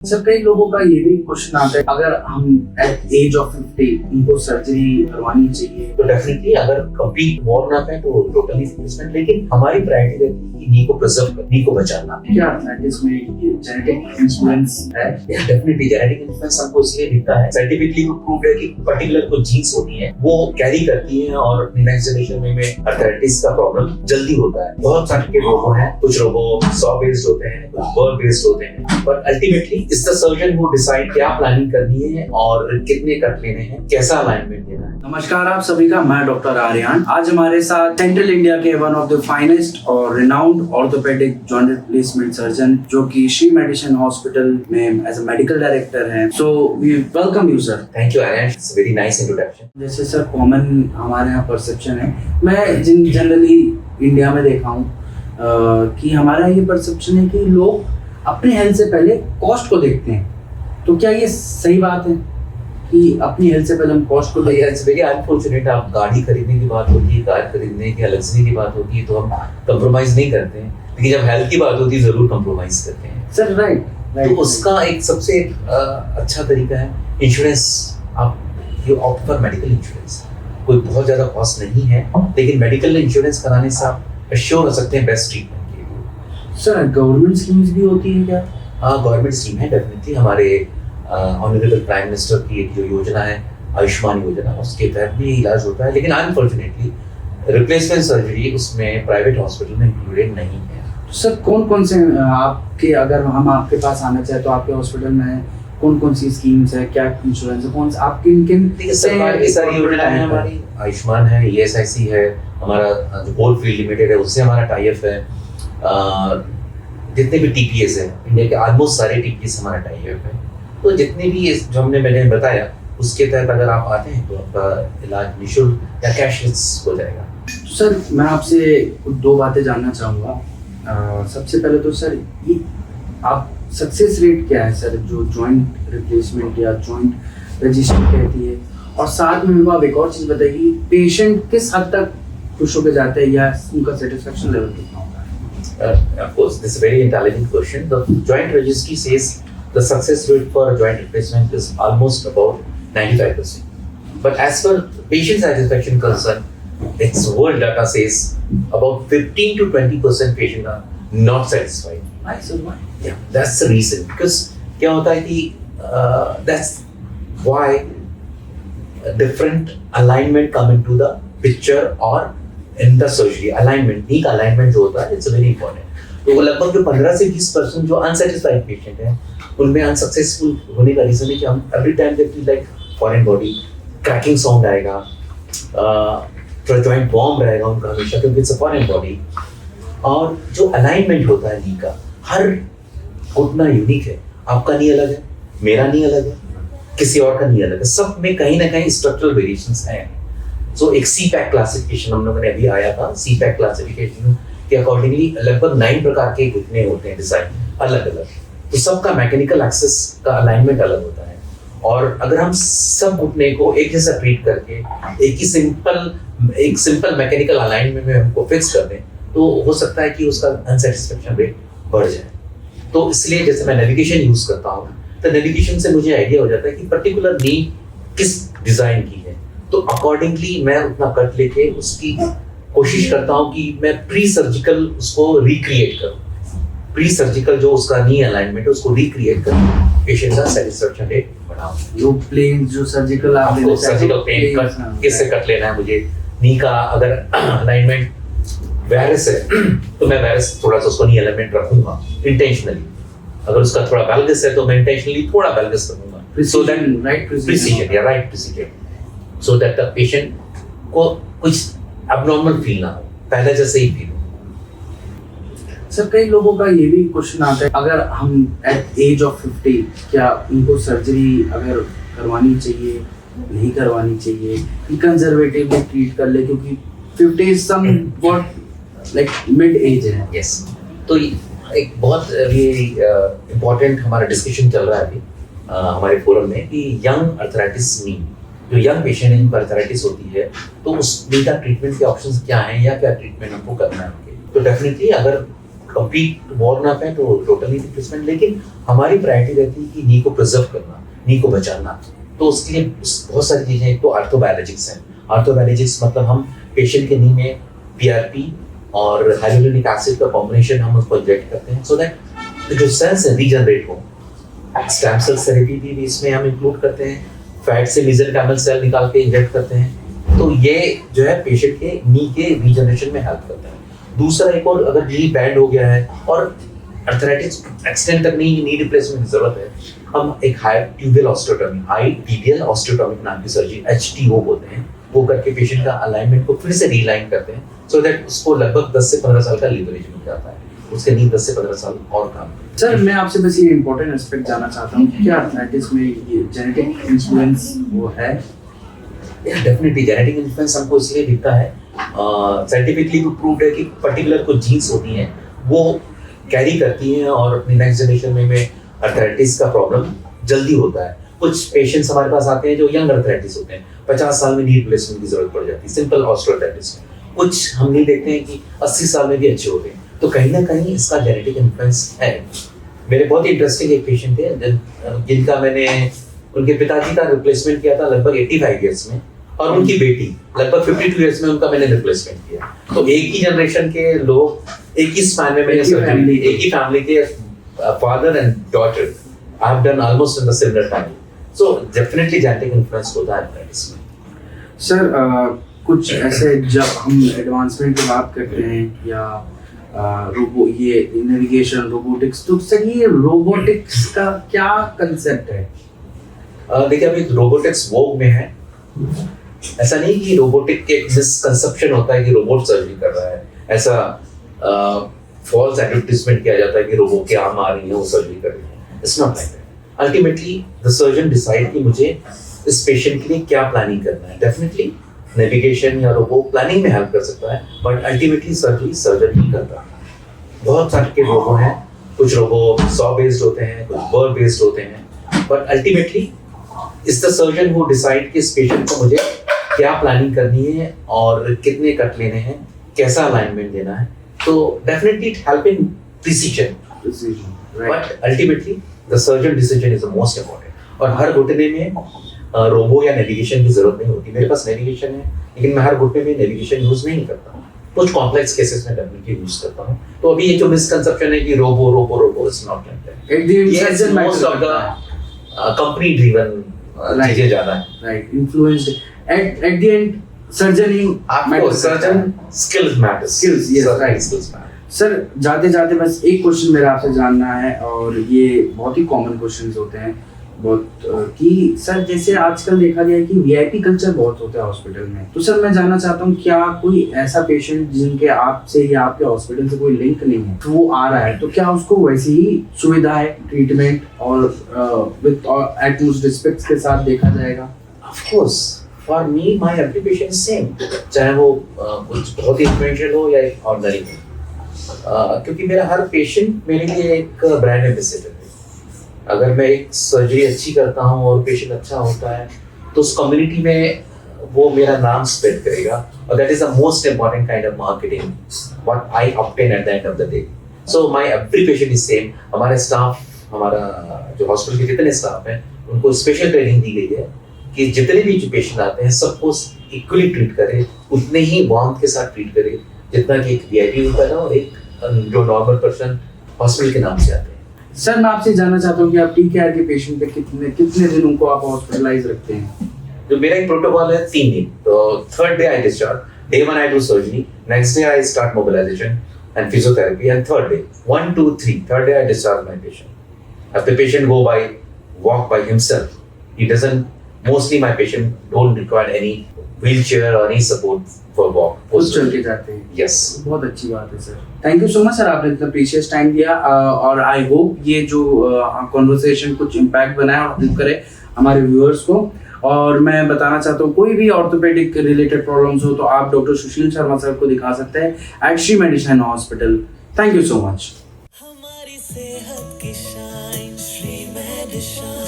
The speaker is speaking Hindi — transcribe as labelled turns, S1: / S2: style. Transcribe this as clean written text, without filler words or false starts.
S1: सर कई लोगों का ये भी क्वेश्चन आता है, अगर हम एट एज ऑफ 50 उनको सर्जरी करवानी चाहिए
S2: तो डेफिनेटली अगर कंप्लीट वॉर ना पाए तो टोटली रिप्लेसमेंट, लेकिन हमारी प्रायोरिटी रहती है नी को प्रिजर्व करने, नी को बचाना।
S1: क्या अर्थराइटिस में ये जेनेटिक इन्फ्लुएंस है?
S2: डेफिनेटली जेनेटिक इन्फ्लुएंस हमको इसलिए दिखता है, साइंटिफिकली प्रूव्ड है कि पर्टिकुलर कुछ जीन्स होती हैं वो कैरी करती हैं और नेक्स्ट जनरेशन में अर्थराइटिस का प्रॉब्लम जल्दी होता है। बहुत सारे के रोग हैं, कुछ रोग सॉ बेस्ड होते हैं, कुछ बर्ड बेस्ड होते हैं, पर अल्टीमेटली इस द सर्जन हु डिसाइड क्या प्लानिंग करनी है और कितने कट लेने हैं, कैसा अलाइनमेंट देना है।
S1: नमस्कार आप सभी का, मैं डॉक्टर आर्यन। आज हमारे साथ सेंट्रल इंडिया के वन ऑफ द फाइनेस्ट और renowned orthopaedic joint replacement surgeon जो कि श्री मेडिसिन हॉस्पिटल में एज अ मेडिकल डायरेक्टर हैं। So we welcome you sir.
S2: Thank you Aryan, it's very nice introduction.
S1: जैसे सर कॉमन हमारे यहाँ परसेप्शन है, मैं जनरली इंडिया में देखा हूँ कि हमारा ये परसेप्शन है कि लोग अपने हेल्थ से पहले कॉस्ट को देखते हैं। तो क्या ये सही बात है कि अपनी हेल्थ से पहले हम कॉस्ट को देखते हैं?
S2: It's very unfortunate. आप गाड़ी खरीदने की बात होती है, कार खरीदने की लग्जरी की बात होती है तो हम कंप्रोमाइज नहीं करते हैं, लेकिन जब हेल्थ की बात होती है जरूर कंप्रोमाइज करते हैं
S1: सर। राइट।
S2: तो उसका एक सबसे अच्छा तरीका है इंश्योरेंस। आप you opt for medical insurance. कोई बहुत ज्यादा कॉस्ट नहीं है, लेकिन मेडिकल इंश्योरेंस कराने से आप एश्योर हो सकते हैं बेस्ट ट्रीटमेंट के लिए।
S1: सर गवर्नमेंट स्कीम्स भी होती है क्या?
S2: हाँ, गवर्नमेंट स्कीम है डेफिनेटली। हमारे ऑनरेबल प्राइम मिनिस्टर की एक जो योजना है आयुष्मान योजना, उसके तहत भी इलाज होता है, लेकिन अनफॉर्चुनेटली रिप्लेसमेंट सर्जरी उसमें प्राइवेट हॉस्पिटल में इंक्लूडेड नहीं है।
S1: तो सर कौन से आपके, अगर हम आपके पास आना चाहे तो आपके हॉस्पिटल में कौन सी स्कीम्स है, क्या इंश्योरेंस है, कौन आपकी किन
S2: सरकार की सारी योजना है? हमारी आयुष्मान है, ESIC है, हमारा जो कोलफील्ड लिमिटेड है उससे हमारा टाई अप है, जितने भी TPS है इंडिया के ऑलमोस्ट सारे TPS हमारा टाई अप है। तो जितने भी जो मैंने बताया उसके तहत अगर आप आते हैं तो आपका इलाज निःशुल्क या कैशलेस हो जाएगा।
S1: तो सर मैं आपसे दो बातें जानना चाहूँगा। सबसे पहले तो सर ये आप सक्सेस रेट क्या है सर जो जॉइंट रिप्लेसमेंट या जॉइंट रजिस्ट्री कहती है, और साथ में मेरे को आप एक और चीज़ बताइए, पेशेंट किस हद तक खुश होकर जाते हैं या उनका सेटिस्फेक्शन लेवल कितना होता है?
S2: Of course, this is a very intelligent question. The joint registry says the success rate for joint replacement is almost about 95%. But as per patient satisfaction concern, its world data says about 15 to 20% patients are not satisfied.
S1: Why sir? Why?
S2: Yeah, that's the reason. Because क्या होता है कि that's why a different alignment come into the picture or in the surgery. Alignment, नी का alignment जो होता है, it's very important. तो वो लगभग जो 15 से 20% जो unsatisfied patient हैं, उनमें unsuccessful होने का reason है कि हम every time they feel like foreign body, cracking sound आएगा, थोड़ा joint warm रहेगा उनका हमेशा क्योंकि it's a foreign body। और जो alignment होता है नी का, हर घुटना यूनिक है। आपका नी अलग है, मेरा नी अलग है, किसी और का नी अलग है, सब में कहीं ना कहीं स्ट्रक्चरल वेरिएशंस हैं। सो एक CPAC क्लासिफिकेशन हम लोगों ने अभी आया था, CPAC क्लासिफिकेशन के अकॉर्डिंगली लगभग 9 प्रकार के घुटने होते हैं, डिजाइन अलग अलग। तो सबका मैकेनिकल एक्सेस का अलाइनमेंट अलग होता है, और अगर हम सब घुटने को एक जैसा ट्रीट करके एक सिंपल मैकेनिकल अलाइनमेंट में हमको फिक्स कर दें तो हो सकता है कि उसका अनसेटिस्फेक्शन रेट बढ़ जाए। तो इसलिए जैसे मैं नेविगेशन यूज करता हूँ तो नेविगेशन से मुझे आइडिया हो जाता है कि पर्टिकुलर नी किस डिजाइन की है, तो अकॉर्डिंगली मैं उतना कट लेके उसकी कोशिश करता हूँ कि मैं प्री सर्जिकल उसको रिक्रिएट करूँ। प्री सर्जिकल जो उसका नी अलाइनमेंट है उसको रिक्रिएट करूँ, पेशेंट का सेटिस्फेक्शन रेट बढ़ाऊँ।
S1: जो प्लेन जो सर्जिकल आप लेना चाहते हैं,
S2: सर्जिकल प्लेन कट किससे कट लेना है मुझे, नी का अगर अलाइनमेंट वायरस है तो मैं वायरस थोड़ा सा उसको नी एलिमेंट रखूंगा इंटेंशनली। अगर उसका थोड़ा वैल्गस है तो मैं इंटेंशनली थोड़ा वैल्गस रखूंगा, so that right precision so that the patient को कुछ एब्नॉर्मल फील ना हो, पहले जैसे ही फील हो।
S1: सर कई लोगों का ये भी क्वेश्चन आता है, अगर हम एट एज ऑफ 50 क्या उनको सर्जरी अगर करवानी चाहिए, नहीं करवानी चाहिए, कंजर्वेटिवली ट्रीट कर ले, क्योंकि 50 is somewhat like mid age है।
S2: यस, तो एक बहुत इम्पोर्टेंट हमारा डिस्कशन चल रहा है अभी हमारे फोरम में कि यंग अर्थराइटिस नी, जो यंग पेशेंट है जिनको अर्थराइटिस होती है तो उस नी का ट्रीटमेंट के ऑप्शंस क्या हैं या क्या ट्रीटमेंट हमको करना है उनके। तो डेफिनेटली अगर कंप्लीट वॉर्न अप है तो टोटल नी रिप्लेसमेंट, लेकिन हमारी प्रायोरिटी रहती है कि नी को प्रिजर्व करना, नी को बचाना। तो उसके लिए बहुत सारी चीज़ें, एक तो आर्थोबायोलॉजिक्स हैं। आर्थोबायोलॉजिक्स मतलब हम पेशेंट के नी में PRP और हाइलोरेनिक एसिड का कॉम्बिनेशन हम उसको इंजेक्ट करते हैं, सो दैट जो सेल्स है रीजनरेट हो। स्टेम सेल थेरेपी भी इसमें हम इंक्लूड करते हैं, फैट से मेसेंकाइमल सेल निकाल के इंजेक्ट करते हैं। तो ये जो है पेशेंट के नी के रीजनरेशन में हेल्प करता है। दूसरा एक और, अगर नी बैंड हो गया है और अर्थराइटिस एक्सटेंड तक नी रिप्लेसमेंट की जरूरत है, हम एक high tibial osteotomy, high tibial osteotomy नाम की सर्जरी HTO बोलते हैं, वो करके पेशेंट का अलाइनमेंट को फिर से रीलाइन करते हैं, सो दैट उसको लगभग 10 से 15 साल का लीवरेज मिल जाता है, उसके नी 10 से 15 साल और काम।
S1: सर मैं आपसे बस ये इम्पोर्टेंट एस्पेक्ट जानना चाहता हूँ, क्या अर्थराइटिस में ये जेनेटिक इन्फ्लुएंस वो है?
S2: डेफिनेटली जेनेटिक इन्फ्लुएंस हमको इसलिए दिखता है, साइंटिफिकली भी प्रूव्ड है कि पर्टिकुलर कुछ जीन्स होती हैं वो कैरी करती हैं और अपनी नेक्स्ट जनरेशन में अर्थराइटिस का प्रॉब्लम जल्दी होता है। कुछ पेशेंट्स हमारे पास आते हैं जो यंग अर्थराइटिस होते हैं, 50 साल में नी रिप्लेसमेंट की जरूरत पड़ जाती है, सिंपल ऑस्टियोआर्थराइटिस में। कुछ हम नहीं देखते हैं कि 80 साल में भी अच्छे होते हैं, तो कहीं ना कहीं इसका जेनेटिक इन्फ्लुएंस है। मेरे बहुत ही इंटरेस्टिंग एक पेशेंट थे जिनका मैंने उनके पिताजी का रिप्लेसमेंट किया था लगभग 85 ईयर्स में, और उनकी बेटी लगभग 52 ईयर्स में उनका मैंने रिप्लेसमेंट किया। तो एक ही जनरेशन के लोग एक ही स्पैन में मैंने सर्जरी, एक ही फैमिली के father and daughter, I have done almost in the similar time. So definitely genetic influence होता है अर्थराइटिस में।
S1: सर कुछ ऐसे जब हम एडवांसमेंट की बात करते हैं या रोबो ये नेविगेशन रोबोटिक्स, तो सर ये रोबोटिक्स का क्या कंसेप्ट है?
S2: देखिए अभी रोबोटिक्स वोग में है। ऐसा नहीं कि रोबोटिक के मिसकंसेप्शन होता है कि रोबोट सर्जरी कर रहा है, ऐसा फॉल्स एडवर्टाइजमेंट किया जाता है कि रोबोट के आर्म आ रही है वो सर्जरी कर रही है। It's not like that. Ultimately the surgeon decide कि मुझे इस पेशेंट के लिए क्या प्लानिंग करना है। डेफिनेटली नेविगेशन या रोबो प्लानिंग में हेल्प कर सकता है, बट अल्टीमेटली सर्जरी सर्जन ही करता है। बहुत सारे के रोबो हैं, कुछ रोबो सॉ बेस्ड होते हैं, कुछ बर्ड बेस्ड होते हैं, but ultimately is the surgeon who decide कि इस पेशेंट को मुझे क्या प्लानिंग करनी है और कितने कट लेने हैं, कैसा अलाइनमेंट देना है। तो definitely it help in precision, but ultimately the surgeon decision is the most important. और हर घुटने में रोबो या नेविगेशन की जरूरत नहीं होती। मेरे पास नेविगेशन है, लेकिन मैं हर घुटने में नेविगेशन यूज नहीं करता हूँ। कुछ कॉम्प्लेक्स केसेस में डेफिनेटली यूज करता हूँ। तो अभी ये जो मिसकंसेप्शन है कि robo robo robo is not like that.
S1: At the end
S2: Yes, most of the company driven चीजें ज्यादा है।
S1: Right, influenced at the end surgeon ही
S2: आपको surgeon skills matters,
S1: Skills, yes, right.
S2: Skills matter.
S1: Sir जाते जाते बस एक क्वेश्चन मेरा आपसे जानना है, और ये बहुत ही कॉमन क्वेश्चंस होते हैं बहुत कि सर जैसे आजकल देखा गया है कि VIP कल्चर बहुत होता है हॉस्पिटल में, तो सर मैं जानना चाहता हूँ क्या कोई ऐसा पेशेंट जिनके आपसे या आपके हॉस्पिटल से कोई लिंक नहीं है तो वो आ रहा है, तो क्या उसको वैसी ही सुविधाएं, ट्रीटमेंट और विद एटमोस्ट रिस्पेक्ट के साथ देखा जाएगा?
S2: Of course for me my every patient same, चाहे वो कुछ बहुत ही इन्फ्लुएंशियल हो या ऑर्डिनरी हो, क्योंकि मेरा हर पेशेंट मेरे लिए एक ब्रांड एम्बेसडर है। अगर मैं एक सर्जरी अच्छी करता हूँ और पेशेंट अच्छा होता है तो उस कम्युनिटी में वो मेरा नाम स्प्रेड करेगा, और that is the most important kind of marketing what I obtain eight the end of the day. So my every patient is same. हमारे स्टाफ, हमारा जो हॉस्पिटल के जितने स्टाफ हैं उनको स्पेशल ट्रेनिंग दी गई है कि जितने भी जो पेशेंट आते हैं सबको इक्वली ट्रीट करे, उतने ही वार्मथ के साथ ट्रीट करे जितना कि एक VIP होता है और एक जो नॉर्मल पर्सन हॉस्पिटल के नाम से आते हैं।
S1: सर मैं आपसे जानना चाहता हूँ कि आप TCAR के पेशेंट पे कितने दिनों को आप हॉस्पिटलाइज रखते हैं?
S2: जो मेरा एक प्रोटोकॉल है 3 दिन। तो 3rd day I discharge, day 1 I do surgery, next day I start mobilization and physiotherapy, and 3rd day 1, 2, 3 3rd day I discharge my patient. If the patient walk by himself, he doesn't, mostly my patient don't require any wheelchair or any support for walk.
S1: खुद चल के जाते हैं?
S2: Yes.
S1: बहुत अच्छी बात है sir. Thank you so much sir, आपने इतना प्रीशियस टाइम दिया, और आई होप ये जो कॉन्वर्सेशन कुछ इम्पैक्ट बनाए और हेल्प करे हमारे व्यूअर्स को। और मैं बताना चाहता हूँ कोई भी ऑर्थोपेडिक रिलेटेड प्रॉब्लम्स हो तो आप डॉक्टर सुशील शर्मा सर को दिखा सकते हैं at Shri medicine hospital. Thank you so much.